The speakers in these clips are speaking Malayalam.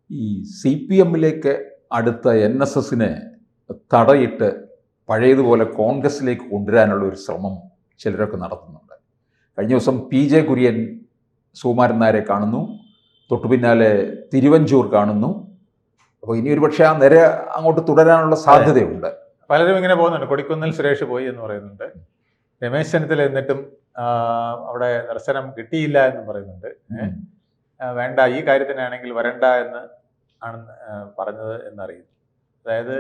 ഈ സി പി എമ്മിലേക്ക് അടുത്ത NSSനെ തടയിട്ട് പഴയതുപോലെ കോൺഗ്രസിലേക്ക് കൊണ്ടുവരാനുള്ള ഒരു ശ്രമം ചിലരൊക്കെ നടത്തുന്നുണ്ട്. കഴിഞ്ഞ ദിവസം PJ കുര്യൻ സുകുമാരൻ നായരെ കാണുന്നു, തൊട്ടു പിന്നാലെ തിരുവഞ്ചൂർ കാണുന്നു. അപ്പോൾ ഇനി ഒരു പക്ഷേ ആ നിര അങ്ങോട്ട് തുടരാനുള്ള സാധ്യതയുണ്ട്. പലരും ഇങ്ങനെ പോകുന്നുണ്ട്. കൊടിക്കുന്നിൽ സുരേഷ് പോയി എന്ന് പറയുന്നുണ്ട്. രമേശ് ചെന്നിത്തല എന്നിട്ടും അവിടെ ദർശനം കിട്ടിയില്ല എന്നും പറയുന്നുണ്ട്. വേണ്ട, ഈ കാര്യത്തിനാണെങ്കിൽ വരണ്ട എന്ന് ആണ് പറഞ്ഞത് എന്നറിയുന്നു. അതായത്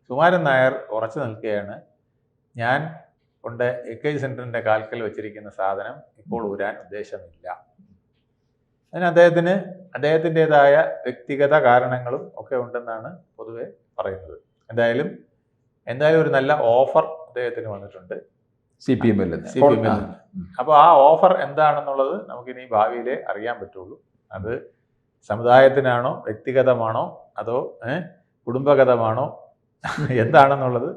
സുകുമാരൻ നായർ ഉറച്ചു നിൽക്കുകയാണ്. ഞാൻ കൊണ്ട് AKG സെന്ററിന്റെ കാൽക്കൽ വെച്ചിരിക്കുന്ന സാധനം ഇപ്പോൾ ഊരാൻ ഉദ്ദേശമില്ല. അതിന് അദ്ദേഹത്തിൻ്റെതായ വ്യക്തിഗത കാരണങ്ങളും ഒക്കെ ഉണ്ടെന്നാണ് പൊതുവെ പറയുന്നത്. എന്തായാലും ഒരു നല്ല ഓഫർ അദ്ദേഹത്തിന് വന്നിട്ടുണ്ട് CPM-ൽ. അപ്പോൾ ആ ഓഫർ എന്താണെന്നുള്ളത് നമുക്കിനി ഭാവിയിലേ അറിയാൻ പറ്റുള്ളൂ. അത് സമുദായത്തിനാണോ, വ്യക്തിഗതമാണോ, അതോ കുടുംബഗതമാണോ എന്താണെന്നുള്ളത്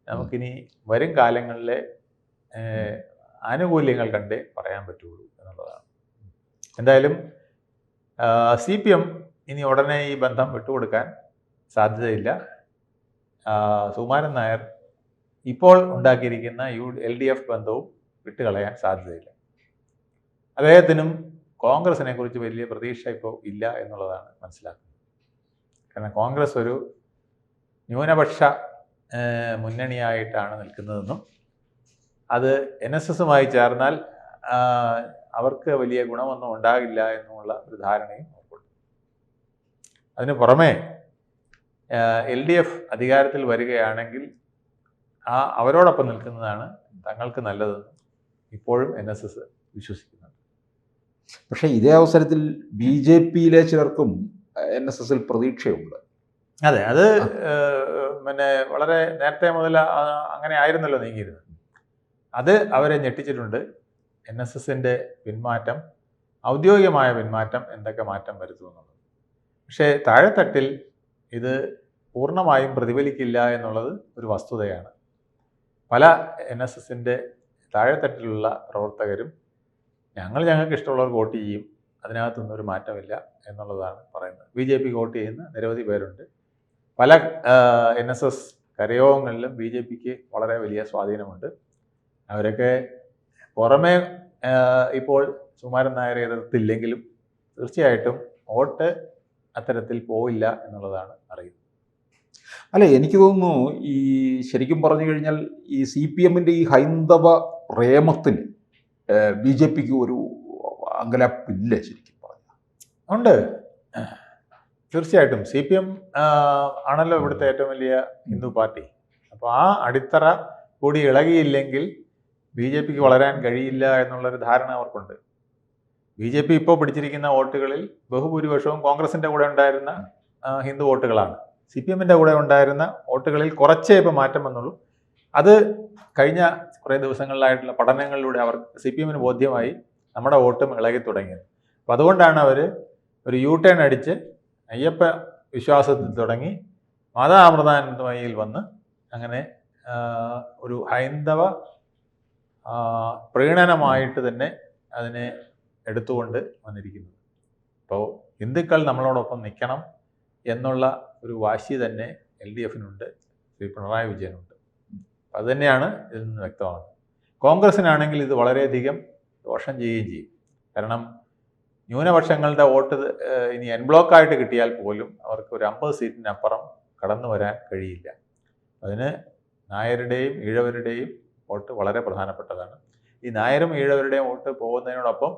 നമുക്കിനി വരും കാലങ്ങളിലെ ആനുകൂല്യങ്ങൾ കണ്ടേ പറയാൻ പറ്റുള്ളൂ എന്നുള്ളതാണ്. എന്തായാലും CPM ഇനി ഉടനെ ഈ ബന്ധം വിട്ടുകൊടുക്കാൻ സാധ്യതയില്ല. സുകുമാരൻ നായർ ഇപ്പോൾ ഉണ്ടാക്കിയിരിക്കുന്ന LDF ബന്ധവും വിട്ടുകളയാൻ സാധ്യതയില്ല. അദ്ദേഹത്തിനും കോൺഗ്രസിനെ കുറിച്ച് വലിയ പ്രതീക്ഷ ഇപ്പോൾ ഇല്ല എന്നുള്ളതാണ് മനസ്സിലാക്കുന്നത്. കാരണം കോൺഗ്രസ് ഒരു ന്യൂനപക്ഷ മുന്നണിയായിട്ടാണ് നിൽക്കുന്നതെന്നും അത് NSSുമായി ചേർന്നാൽ അവർക്ക് വലിയ ഗുണമൊന്നും ഉണ്ടാകില്ല എന്നുമുള്ള ഒരു ധാരണയും അവർക്കുണ്ട്. അതിന് പുറമെ LDF അധികാരത്തിൽ വരികയാണെങ്കിൽ അവരോടൊപ്പം നിൽക്കുന്നതാണ് തങ്ങൾക്ക് നല്ലതെന്ന് ഇപ്പോഴും NSS വിശ്വസിക്കുന്നുണ്ട്. പക്ഷേ ഇതേ അവസരത്തിൽ BJPയിലെ ചിലർക്കും NSSൽ പ്രതീക്ഷയുണ്ട്. അതെ, അത് വളരെ നേരത്തെ മുതൽ അങ്ങനെ ആയിരുന്നല്ലോ നീങ്ങിയിരുന്നത്. അത് അവരെ ഞെട്ടിച്ചിട്ടുണ്ട്. NSSന്റെ പിന്മാറ്റം, ഔദ്യോഗികമായ പിന്മാറ്റം എന്തൊക്കെ മാറ്റം വരുത്തുമെന്നുള്ളത്. പക്ഷേ താഴെത്തട്ടിൽ ഇത് പൂർണ്ണമായും പ്രതിഫലിക്കില്ല എന്നുള്ളത് ഒരു വസ്തുതയാണ്. പല NSSന്റെ താഴെത്തട്ടിലുള്ള പ്രവർത്തകരും ഞങ്ങൾക്ക് ഇഷ്ടമുള്ളവർക്ക് വോട്ട് ചെയ്യും, അതിനകത്തൊന്നും ഒരു മാറ്റമില്ല എന്നുള്ളതാണ് പറയുന്നത്. BJPക്ക് വോട്ട് ചെയ്യുന്ന നിരവധി പേരുണ്ട്. പല NSS കരയോഗങ്ങളിലും BJPക്ക് വളരെ വലിയ സ്വാധീനമുണ്ട്. അവരൊക്കെ പുറമേ ഇപ്പോൾ സുകുമാരൻ നായരെ എതിർത്തില്ലെങ്കിലും തീർച്ചയായിട്ടും വോട്ട് അത്തരത്തിൽ പോയില്ല എന്നുള്ളതാണ് അറിയുന്നത്. അല്ല, എനിക്ക് തോന്നുന്നു ഈ ശരിക്കും പറഞ്ഞു കഴിഞ്ഞാൽ ഈ CPM-ന്റെ ഈ ഹൈന്ദവ പ്രേമത്തിന് BJPക്ക് ഒരു അങ്കലാപ്പില്ല ശരിക്കും പറഞ്ഞാൽ. ഉണ്ട്, തീർച്ചയായിട്ടും. CPM ആണല്ലോ ഇവിടുത്തെ ഏറ്റവും വലിയ ഹിന്ദു പാർട്ടി. അപ്പോൾ ആ അടിത്തറ കൂടി ഇളകിയില്ലെങ്കിൽ BJPക്ക് വളരാൻ കഴിയില്ല എന്നുള്ളൊരു ധാരണ അവർക്കുണ്ട്. BJP ഇപ്പോൾ പിടിച്ചിരിക്കുന്ന വോട്ടുകളിൽ ബഹുഭൂരിപക്ഷവും കോൺഗ്രസിൻ്റെ കൂടെ ഉണ്ടായിരുന്ന ഹിന്ദു വോട്ടുകളാണ്. CPM-ന്റെ കൂടെ ഉണ്ടായിരുന്ന വോട്ടുകളിൽ കുറച്ചേ ഇപ്പോൾ മാറ്റം വന്നുള്ളൂ. അത് കഴിഞ്ഞ കുറേ ദിവസങ്ങളിലായിട്ടുള്ള പഠനങ്ങളിലൂടെ അവർക്ക് CPM-ന് ബോധ്യമായി നമ്മുടെ വോട്ടും ഇളകി തുടങ്ങിയത്. അപ്പം അതുകൊണ്ടാണ് അവർ ഒരു U-ടേൺ അടിച്ച് അയ്യപ്പ വിശ്വാസത്തിൽ തുടങ്ങി മാതാമൃതാനന്ദമയിൽ വന്ന് അങ്ങനെ ഒരു ഹൈന്ദവ പ്രീണനമായിട്ട് തന്നെ അതിനെ എടുത്തുകൊണ്ട് വന്നിരിക്കുന്നത്. അപ്പോൾ ഹിന്ദുക്കൾ നമ്മളോടൊപ്പം നിൽക്കണം എന്നുള്ള ഒരു വാശി തന്നെ LDFനുണ്ട്, ശ്രീ പിണറായി വിജയനുണ്ട്. അതുതന്നെയാണ് ഇതിൽ നിന്ന് വ്യക്തമാകുന്നത്. കോൺഗ്രസിനാണെങ്കിൽ ഇത് വളരെയധികം ദോഷം ചെയ്യുകയും ചെയ്യും. കാരണം ന്യൂനപക്ഷങ്ങളുടെ വോട്ട് ഇനി എൻ ബ്ലോക്കായിട്ട് കിട്ടിയാൽ പോലും അവർക്ക് ഒരു 50 സീറ്റിനപ്പുറം കടന്നു വരാൻ കഴിയില്ല. അതിന് നായരുടെയും ഈഴവരുടെയും വോട്ട് വളരെ പ്രധാനപ്പെട്ടതാണ്. ഈ നായരും ഈഴവരുടെയും വോട്ട് പോകുന്നതിനോടൊപ്പം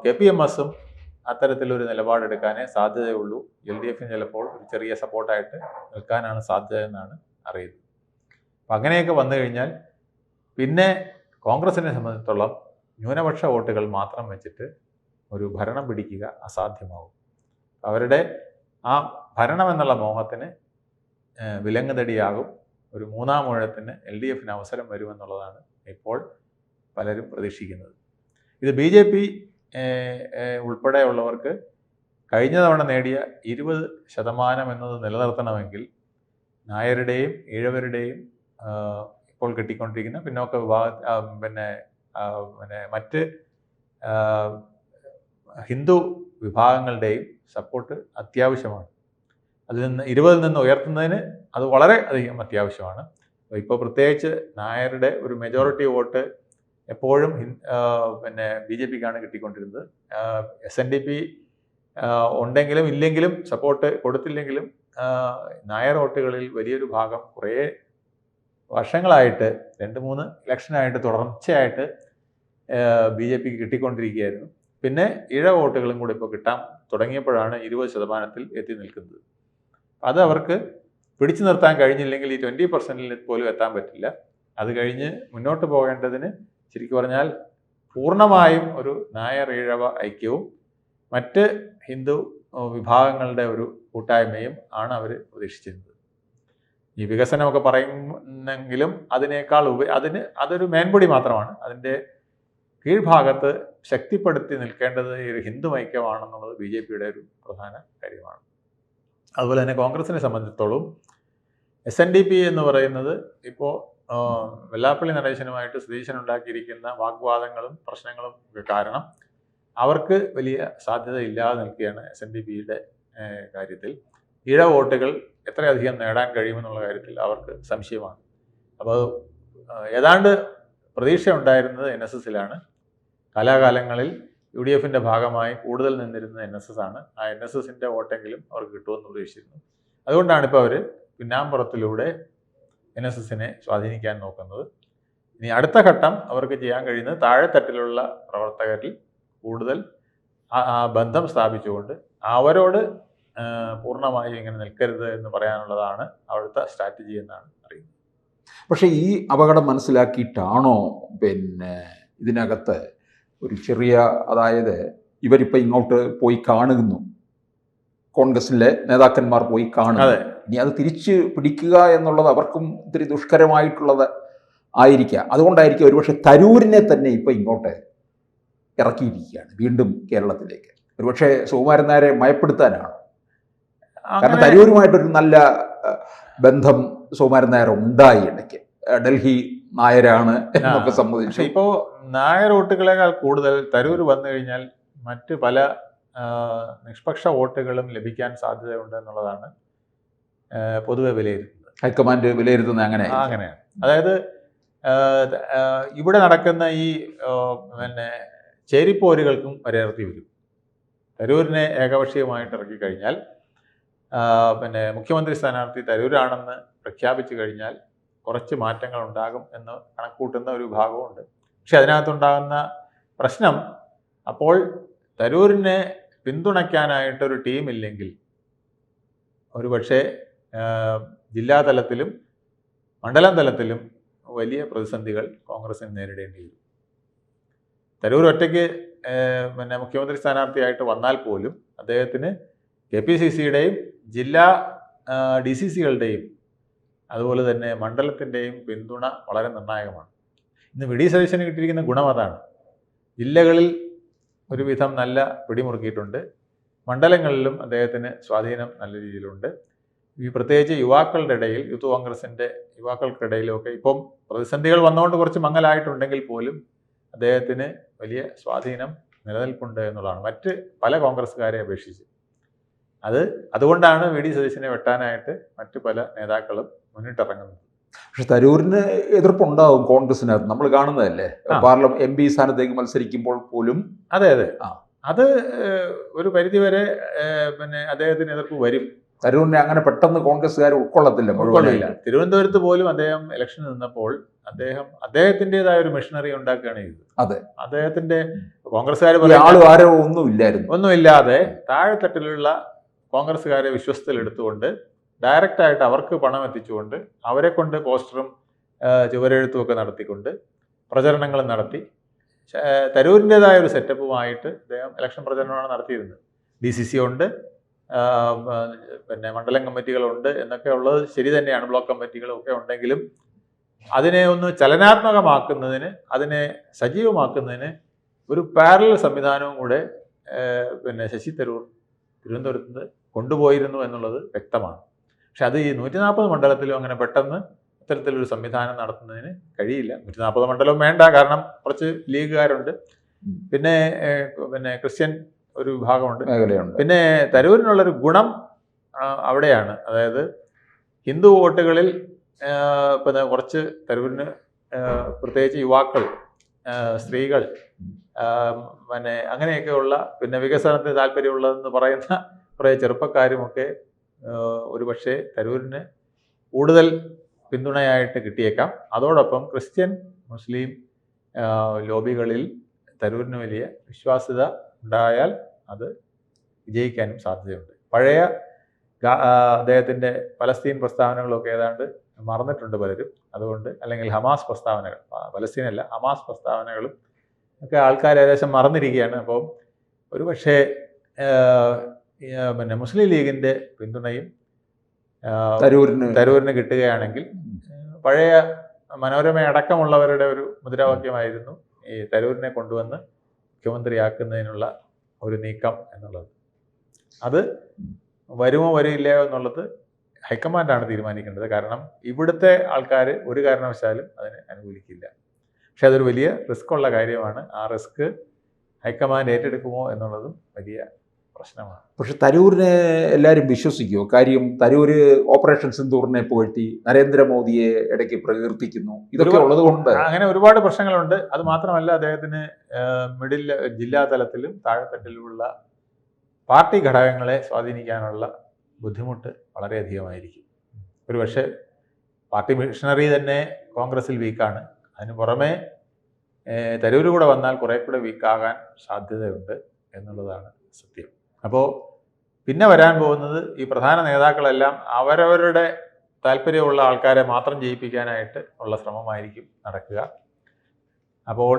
KPMSും അത്തരത്തിലൊരു നിലപാടെടുക്കാനേ സാധ്യതയുള്ളൂ. LDFന് ചിലപ്പോൾ ഒരു ചെറിയ സപ്പോർട്ടായിട്ട് നിൽക്കാനാണ് സാധ്യത എന്നാണ് അറിയുന്നത്. അപ്പം അങ്ങനെയൊക്കെ വന്നു കഴിഞ്ഞാൽ പിന്നെ കോൺഗ്രസിനെ സംബന്ധിച്ചിടത്തോളം ന്യൂനപക്ഷ വോട്ടുകൾ മാത്രം വെച്ചിട്ട് ഒരു ഭരണം പിടിക്കുക അസാധ്യമാകും. അവരുടെ ആ ഭരണം എന്നുള്ള മോഹത്തിന് വിലങ്ങുതടിയാകും. ഒരു മൂന്നാം ഊഴത്തിന് LDFന് അവസരം വരുമെന്നുള്ളതാണ് ഇപ്പോൾ പലരും പ്രതീക്ഷിക്കുന്നത്. ഇത് BJP ഉൾപ്പെടെയുള്ളവർക്ക് കഴിഞ്ഞ തവണ നേടിയ 20% എന്നത് നിലനിർത്തണമെങ്കിൽ നായരുടെയും ഈഴവരുടെയും ഇപ്പോൾ കിട്ടിക്കൊണ്ടിരിക്കുന്ന പിന്നോക്ക പിന്നെ മറ്റ് ഹിന്ദു വിഭാഗങ്ങളുടെയും സപ്പോർട്ട് അത്യാവശ്യമാണ്. അതിൽ നിന്ന് 20 നിന്ന് ഉയർത്തുന്നതിന് അത് വളരെ അധികം അത്യാവശ്യമാണ്. ഇപ്പോൾ പ്രത്യേകിച്ച് നായരുടെ ഒരു മെജോറിറ്റി വോട്ട് എപ്പോഴും പിന്നെ BJPക്കാണ് കിട്ടിക്കൊണ്ടിരുന്നത്. SNDP ഉണ്ടെങ്കിലും ഇല്ലെങ്കിലും സപ്പോർട്ട് കൊടുത്തില്ലെങ്കിലും നായർ വോട്ടുകളിൽ വലിയൊരു ഭാഗം കുറേ വർഷങ്ങളായിട്ട് 2-3 ഇലക്ഷനായിട്ട് തുടർച്ചയായിട്ട് BJPക്ക് കിട്ടിക്കൊണ്ടിരിക്കുകയായിരുന്നു. പിന്നെ ഇഴ വോട്ടുകളും കൂടി ഇപ്പോൾ കിട്ടാൻ തുടങ്ങിയപ്പോഴാണ് 20% എത്തി നിൽക്കുന്നത്. അത് അവർക്ക് പിടിച്ചു നിർത്താൻ കഴിഞ്ഞില്ലെങ്കിൽ ഈ 20% പോലും എത്താൻ പറ്റില്ല. അത് കഴിഞ്ഞ് മുന്നോട്ട് പോകേണ്ടതിന് ശരിക്കും പറഞ്ഞാൽ പൂർണ്ണമായും ഒരു നായർ ഈഴവ ഐക്യവും മറ്റ് ഹിന്ദു വിഭാഗങ്ങളുടെ ഒരു കൂട്ടായ്മയും ആണ് അവർ പ്രതീക്ഷിച്ചിരുന്നത്. ഈ വികസനമൊക്കെ പറയുന്നെങ്കിലും അതിനേക്കാൾ അതൊരു മേൻപൊടി മാത്രമാണ്. അതിൻ്റെ കീഴ്ഭാഗത്ത് ശക്തിപ്പെടുത്തി നിൽക്കേണ്ടത് ഈ ഒരു ഹിന്ദു ഐക്യമാണെന്നുള്ളത് BJPയുടെ ഒരു പ്രധാന കാര്യമാണ്. അതുപോലെ തന്നെ കോൺഗ്രസിനെ സംബന്ധിച്ചിടത്തോളം SNDP എന്ന് പറയുന്നത് ഇപ്പോൾ വെള്ളാപ്പള്ളി നടേശനുമായിട്ട് സതീശൻ ഉണ്ടാക്കിയിരിക്കുന്ന വാഗ്വാദങ്ങളും പ്രശ്നങ്ങളും കാരണം അവർക്ക് വലിയ സാധ്യത ഇല്ലാതെ നിൽക്കുകയാണ്. SNDPയുടെ കാര്യത്തിൽ ഇഴ വോട്ടുകൾ എത്രയധികം നേടാൻ കഴിയുമെന്നുള്ള കാര്യത്തിൽ അവർക്ക് സംശയമാണ്. അപ്പോൾ ഏതാണ്ട് പ്രതീക്ഷ ഉണ്ടായിരുന്നത് NSSലാണ്. കാലാകാലങ്ങളിൽ UDFൻ്റെ ഭാഗമായി കൂടുതൽ നിന്നിരുന്നത് NSS ആണ്. ആ NSSൻ്റെ വോട്ടെങ്കിലും അവർക്ക് കിട്ടുമെന്ന് പ്രതീക്ഷിച്ചിരുന്നു. അതുകൊണ്ടാണ് ഇപ്പോൾ അവർ പിന്നാമ്പുറത്തിലൂടെ NSSനെ സ്വാധീനിക്കാൻ നോക്കുന്നത്. ഇനി അടുത്ത ഘട്ടം അവർക്ക് ചെയ്യാൻ കഴിയുന്നത് താഴെത്തട്ടിലുള്ള പ്രവർത്തകരിൽ കൂടുതൽ ആ ബന്ധം സ്ഥാപിച്ചുകൊണ്ട് അവരോട് പൂർണ്ണമായും ഇങ്ങനെ നിൽക്കരുത് എന്ന് പറയാനുള്ളതാണ് അവിടുത്തെ സ്ട്രാറ്റജി എന്നാണ് അറിയുന്നത്. പക്ഷേ ഈ അപകടം മനസ്സിലാക്കിയിട്ടാണോ ഇതിനകത്ത് ഒരു ചെറിയ, അതായത് ഇവരിപ്പോൾ ഇങ്ങോട്ട് പോയി കാണുന്നു, കോൺഗ്രസിലെ നേതാക്കന്മാർ പോയി കാണുന്നു, ഇനി അത് തിരിച്ച് പിടിക്കുക എന്നുള്ളത് അവർക്കും ഇത്തിരി ദുഷ്കരമായിട്ടുള്ളത് ആയിരിക്കാം. അതുകൊണ്ടായിരിക്കും ഒരുപക്ഷെ തരൂരിനെ തന്നെ ഇപ്പോൾ ഇങ്ങോട്ട് ഇറക്കിയിരിക്കുകയാണ് വീണ്ടും കേരളത്തിലേക്ക്. ഒരുപക്ഷെ സുകുമാരൻ നായരെ മയപ്പെടുത്താനാണ്. കാരണം തരൂരുമായിട്ടൊരു നല്ല ബന്ധം സുകുമാരൻ നായർ ഉണ്ടായി ഇടയ്ക്ക്. ഡൽഹി നായരാണ് എന്നൊക്കെ സംബന്ധിച്ചു. ഇപ്പോൾ നായർ വോട്ടുകളേക്കാൾ കൂടുതൽ തരൂർ വന്നു കഴിഞ്ഞാൽ മറ്റ് പല നിഷ്പക്ഷ വോട്ടുകളും ലഭിക്കാൻ സാധ്യതയുണ്ട് എന്നുള്ളതാണ് പൊതുവെ വിലയിരുത്തുന്നത്. ഹൈക്കമാൻഡ് വിലയിരുത്തുന്നത് അങ്ങനെയാണ്. അതായത് ഇവിടെ നടക്കുന്ന ഈ ചേരിപ്പോരുകൾക്കും വരയിറക്കി വരും. തരൂരിനെ ഏകപക്ഷീയമായിട്ട് ഇറക്കി കഴിഞ്ഞാൽ മുഖ്യമന്ത്രി സ്ഥാനാർത്ഥി തരൂരാണെന്ന് പ്രഖ്യാപിച്ചു കഴിഞ്ഞാൽ കുറച്ച് മാറ്റങ്ങൾ ഉണ്ടാകും എന്ന് കണക്കൂട്ടുന്ന ഒരു വിഭാഗമുണ്ട്. പക്ഷെ അതിനകത്തുണ്ടാകുന്ന പ്രശ്നം, അപ്പോൾ തരൂരിനെ പിന്തുണയ്ക്കാനായിട്ടൊരു ടീമില്ലെങ്കിൽ ഒരു പക്ഷേ ജില്ലാതലത്തിലും മണ്ഡലം തലത്തിലും വലിയ പ്രതിസന്ധികൾ കോൺഗ്രസിന് നേരിടേണ്ടി വരും. തരൂർ ഒറ്റയ്ക്ക് മുഖ്യമന്ത്രി സ്ഥാനാർത്ഥിയായിട്ട് വന്നാൽ പോലും അദ്ദേഹത്തിന് KPCCയുടെയും ജില്ലാ DCCകളുടെയും അതുപോലെ തന്നെ മണ്ഡലത്തിൻ്റെയും പിന്തുണ വളരെ നിർണായകമാണ്. ഇന്ന് VD സതീശന് കിട്ടിയിരിക്കുന്ന ഗുണം അതാണ്. ജില്ലകളിൽ ഒരുവിധം നല്ല പിടിമുറുക്കിയിട്ടുണ്ട്. മണ്ഡലങ്ങളിലും അദ്ദേഹത്തിന് സ്വാധീനം നല്ല രീതിയിലുണ്ട്. ഈ പ്രത്യേകിച്ച് യുവാക്കളുടെ ഇടയിൽ, യൂത്ത് കോൺഗ്രസിൻ്റെ യുവാക്കൾക്കിടയിലൊക്കെ ഇപ്പം പ്രതിസന്ധികൾ വന്നുകൊണ്ട് കുറച്ച് മങ്ങലായിട്ടുണ്ടെങ്കിൽ പോലും അദ്ദേഹത്തിന് വലിയ സ്വാധീനം നിലനിൽപ്പുണ്ട് എന്നുള്ളതാണ് മറ്റ് പല കോൺഗ്രസ്സുകാരെ അപേക്ഷിച്ച്. അതുകൊണ്ടാണ് VD സതീശനെ വെട്ടാനായിട്ട് മറ്റു പല നേതാക്കളും മുന്നിട്ടിറങ്ങുന്നത്. പക്ഷെ തരൂരിന് എതിർപ്പുണ്ടാവും കോൺഗ്രസിനകത്ത്, നമ്മൾ കാണുന്നതല്ലേ. പാർലമെന്റ് MP സ്ഥാനത്തേക്ക് മത്സരിക്കുമ്പോൾ പോലും. അതെ അത് ഒരു പരിധിവരെ അദ്ദേഹത്തിന് എതിർപ്പ് വരും. തരൂരിനെ അങ്ങനെ പെട്ടെന്ന് കോൺഗ്രസ്സുകാർ ഉൾക്കൊള്ളത്തില്ല. തിരുവനന്തപുരത്ത് പോലും അദ്ദേഹം ഇലക്ഷന് നിന്നപ്പോൾ അദ്ദേഹത്തിൻ്റെതായ ഒരു മെഷീനറി ഉണ്ടാക്കുകയാണ് ചെയ്തത്. അതെ, അദ്ദേഹത്തിന്റെ കോൺഗ്രസ്സുകാർ ഒന്നുമില്ലാതെ താഴെത്തട്ടിലുള്ള കോൺഗ്രസ്സുകാരെ വിശ്വസ്തയിലെടുത്തുകൊണ്ട് ഡയറക്റ്റായിട്ട് അവർക്ക് പണം എത്തിച്ചുകൊണ്ട് അവരെ കൊണ്ട് പോസ്റ്ററും ചുവരെഴുത്തുമൊക്കെ നടത്തിക്കൊണ്ട് പ്രചരണങ്ങൾ നടത്തി തരൂരിൻ്റെതായ ഒരു സെറ്റപ്പുമായിട്ട് അദ്ദേഹം ഇലക്ഷൻ പ്രചരണമാണ് നടത്തിയിരുന്നത്. DCC ഉണ്ട്, മണ്ഡലം കമ്മിറ്റികളുണ്ട് എന്നൊക്കെ ഉള്ളത് ശരി തന്നെയാണ്. ബ്ലോക്ക് കമ്മിറ്റികളൊക്കെ ഉണ്ടെങ്കിലും അതിനെ ഒന്ന് ചലനാത്മകമാക്കുന്നതിന്, അതിനെ സജീവമാക്കുന്നതിന് ഒരു പാരലൽ സംവിധാനവും കൂടെ ശശി തരൂർ തിരുവനന്തപുരത്ത് നിന്ന് കൊണ്ടുപോയിരുന്നു എന്നുള്ളത് വ്യക്തമാണ്. പക്ഷെ അത് ഈ 140 മണ്ഡലത്തിലും അങ്ങനെ പെട്ടെന്ന് ഇത്തരത്തിലൊരു സംവിധാനം നടത്തുന്നതിന് കഴിയില്ല. 140 മണ്ഡലവും വേണ്ട, കാരണം കുറച്ച് ലീഗുകാരുണ്ട്, പിന്നെ ക്രിസ്ത്യൻ ഒരു വിഭാഗമുണ്ട്. മേഖലയുണ്ട്. പിന്നെ തരൂരിനുള്ളൊരു ഗുണം അവിടെയാണ്. അതായത് ഹിന്ദു വോട്ടുകളിൽ പിന്നെ കുറച്ച് തരൂരിന് പ്രത്യേകിച്ച് യുവാക്കൾ, സ്ത്രീകൾ, പിന്നെ അങ്ങനെയൊക്കെയുള്ള പിന്നെ വികസനത്തിന് താല്പര്യമുള്ളതെന്ന് പറയുന്ന കുറേ ചെറുപ്പക്കാരുമൊക്കെ ഒരു പക്ഷേ തരൂരിന് കൂടുതൽ പിന്തുണയായിട്ട് കിട്ടിയേക്കാം. അതോടൊപ്പം ക്രിസ്ത്യൻ മുസ്ലിം ലോബികളിൽ തരൂരിന് വലിയ വിശ്വാസ്യത ഉണ്ടായാൽ അത് വിജയിക്കാനും സാധ്യതയുണ്ട്. പഴയ അദ്ദേഹത്തിൻ്റെ പലസ്തീൻ പ്രസ്താവനകളൊക്കെ ഏതാണ്ട് മറന്നിട്ടുണ്ട് പലരും. അതുകൊണ്ട് അല്ലെങ്കിൽ ഹമാസ് പ്രസ്താവനകൾ, പലസ്തീനല്ല ഹമാസ് പ്രസ്താവനകളും ഒക്കെ ആൾക്കാർ ഏകദേശം മറന്നിരിക്കുകയാണ്. അപ്പോൾ ഒരു പക്ഷേ പിന്നെ മുസ്ലിം ലീഗിൻ്റെ പിന്തുണയും തരൂരിന് കിട്ടുകയാണെങ്കിൽ, പഴയ മനോരമ അടക്കമുള്ളവരുടെ ഒരു മുദ്രാവാക്യമായിരുന്നു ഈ തരൂരിനെ കൊണ്ടുവന്ന് മുഖ്യമന്ത്രിയാക്കുന്നതിനുള്ള ഒരു നീക്കം എന്നുള്ളത്. അത് വരുമോ വരില്ലയോ എന്നുള്ളത് ഹൈക്കമാൻഡാണ് തീരുമാനിക്കേണ്ടത്. കാരണം ഇവിടുത്തെ ആൾക്കാർ ഒരു കാരണവശാലും അതിനെ അനുകൂലിക്കില്ല. പക്ഷെ അതൊരു വലിയ റിസ്ക് ഉള്ള കാര്യമാണ്. ആ റിസ്ക് ഹൈക്കമാൻഡ് ഏറ്റെടുക്കുമോ എന്നുള്ളതും വലിയ പ്രശ്നമാണ്. പക്ഷെ തരൂരിനെ എല്ലാവരും വിശ്വസിക്കുമോ? കാര്യം തരൂര് ഓപ്പറേഷൻ സിന്ദൂറിനെ പുകഴ്ത്തി നരേന്ദ്രമോദിയെ ഇടയ്ക്ക് പ്രകീർത്തിക്കുന്നു. ഇതൊക്കെ ഉള്ളത് കൊണ്ട് അങ്ങനെ ഒരുപാട് പ്രശ്നങ്ങളുണ്ട്. അത് മാത്രമല്ല, അദ്ദേഹത്തിന് മിഡിൽ ജില്ലാ തലത്തിലും താഴെത്തട്ടിലുമുള്ള പാർട്ടി ഘടകങ്ങളെ സ്വാധീനിക്കാനുള്ള ബുദ്ധിമുട്ട് വളരെയധികമായിരിക്കും. ഒരു പക്ഷേ പാർട്ടി മിഷണറി തന്നെ കോൺഗ്രസിൽ വീക്കാണ്. അതിന് പുറമെ തരൂർ കൂടെ വന്നാൽ കുറെ കൂടെ വീക്കാകാൻ സാധ്യതയുണ്ട് എന്നുള്ളതാണ് സത്യം. അപ്പോൾ പിന്നെ വരാൻ പോകുന്നത് ഈ പ്രധാന നേതാക്കളെല്ലാം അവരവരുടെ താല്പര്യമുള്ള ആൾക്കാരെ മാത്രം ജയിപ്പിക്കാനായിട്ട് ഉള്ള ശ്രമമായിരിക്കും നടക്കുക. അപ്പോൾ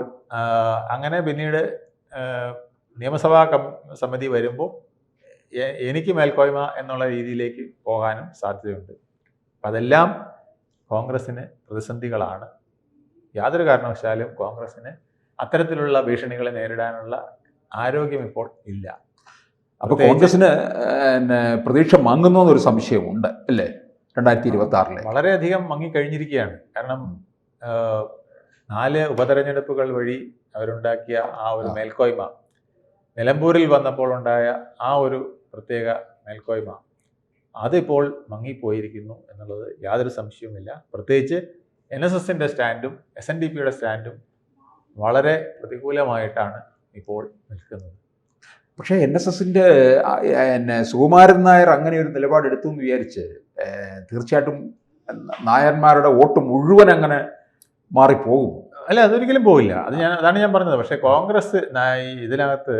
അങ്ങനെ പിന്നീട് നിയമസഭാ സമിതി വരുമ്പോൾ എനിക്ക് മേൽക്കോയ്മ എന്നുള്ള രീതിയിലേക്ക് പോകാനും സാധ്യതയുണ്ട്. അപ്പം അതെല്ലാം കോൺഗ്രസ്സിന് പ്രതിസന്ധികളാണ്. യാതൊരു കാരണവശാലും കോൺഗ്രസ്സിന് അത്തരത്തിലുള്ള ഭീഷണികളെ നേരിടാനുള്ള ആരോഗ്യം ഇപ്പോൾ ഇല്ല. അപ്പോൾ കോൺഗ്രസ്സിന് പ്രതീക്ഷ മങ്ങുന്നു എന്നൊരു സംശയമുണ്ട് അല്ലേ? 2026 വളരെയധികം മങ്ങിക്കഴിഞ്ഞിരിക്കുകയാണ്. കാരണം 4 ഉപതെരഞ്ഞെടുപ്പുകൾ വഴി അവരുണ്ടാക്കിയ ആ ഒരു മേൽക്കോയ്മ, നിലമ്പൂരിൽ വന്നപ്പോൾ ഉണ്ടായ ആ ഒരു പ്രത്യേക മേൽക്കോയ്മ, അതിപ്പോൾ മങ്ങിപ്പോയിരിക്കുന്നു എന്നുള്ളത് യാതൊരു സംശയവുമില്ല. പ്രത്യേകിച്ച് NSSൻ്റെ സ്റ്റാൻഡും SNDPയുടെ സ്റ്റാൻഡും വളരെ പ്രതികൂലമായിട്ടാണ് ഇപ്പോൾ നിൽക്കുന്നത്. പക്ഷേ NSSൻ്റെ സുകുമാരൻ നായർ അങ്ങനെ ഒരു നിലപാടെടുത്തു എന്ന് വിചാരിച്ച് തീർച്ചയായിട്ടും നായന്മാരുടെ വോട്ട് മുഴുവൻ അങ്ങനെ മാറിപ്പോകും. അല്ല, അതൊരിക്കലും പോകില്ല. അതാണ് ഞാൻ പറഞ്ഞത്. പക്ഷേ കോൺഗ്രസ് ഇതിനകത്ത്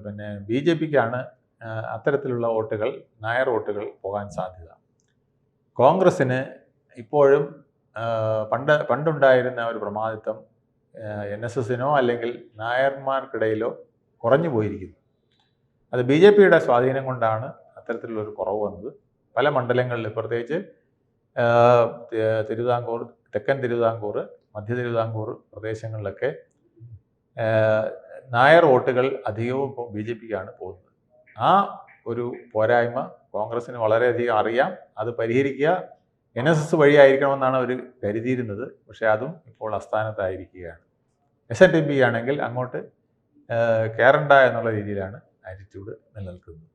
പിന്നെ BJPക്കാണ് അത്തരത്തിലുള്ള വോട്ടുകൾ, നായർ വോട്ടുകൾ പോകാൻ സാധ്യത. കോൺഗ്രസ്സിന് ഇപ്പോഴും പണ്ടുണ്ടായിരുന്ന ഒരു പ്രമാദിത്വം NSSനോ അല്ലെങ്കിൽ നായർമാർക്കിടയിലോ കുറഞ്ഞു പോയിരിക്കുന്നു. അത് BJPയുടെ സ്വാധീനം കൊണ്ടാണ് അത്തരത്തിലുള്ളൊരു കുറവ് വന്നത്. പല മണ്ഡലങ്ങളിൽ, പ്രത്യേകിച്ച് തിരുവിതാംകൂർ, തെക്കൻ തിരുവിതാംകൂർ, മധ്യ തിരുവിതാംകൂർ പ്രദേശങ്ങളിലൊക്കെ നായർ വോട്ടുകൾ അധികവും ഇപ്പോൾ BJPക്കാണ് പോകുന്നത്. ആ ഒരു പോരായ്മ കോൺഗ്രസ്സിന് വളരെയധികം അറിയാം. അത് പരിഹരിക്കുക NSS വഴിയായിരിക്കണമെന്നാണ് അവർ കരുതിയിരുന്നത്. പക്ഷേ അതും ഇപ്പോൾ അസ്ഥാനത്തായിരിക്കുകയാണ്. SNDP ആണെങ്കിൽ അങ്ങോട്ട് കയറണ്ട എന്നുള്ള രീതിയിലാണ് ആറ്റിറ്റ്യൂഡ് നിലനിൽക്കുന്നത്.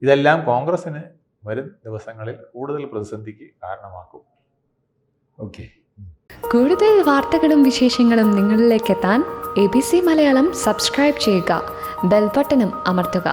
ഇതെല്ലാം കോൺഗ്രസ്സിന് വരും ദിവസങ്ങളിൽ കൂടുതൽ പ്രതിസന്ധിക്ക് കാരണമാക്കും. ഓക്കെ. കൂടുതൽ വാർത്തകളും വിശേഷങ്ങളും നിങ്ങളിലേക്ക് എത്താൻ ABC മലയാളം സബ്സ്ക്രൈബ് ചെയ്യുക, ബെൽ ബട്ടണും അമർത്തുക.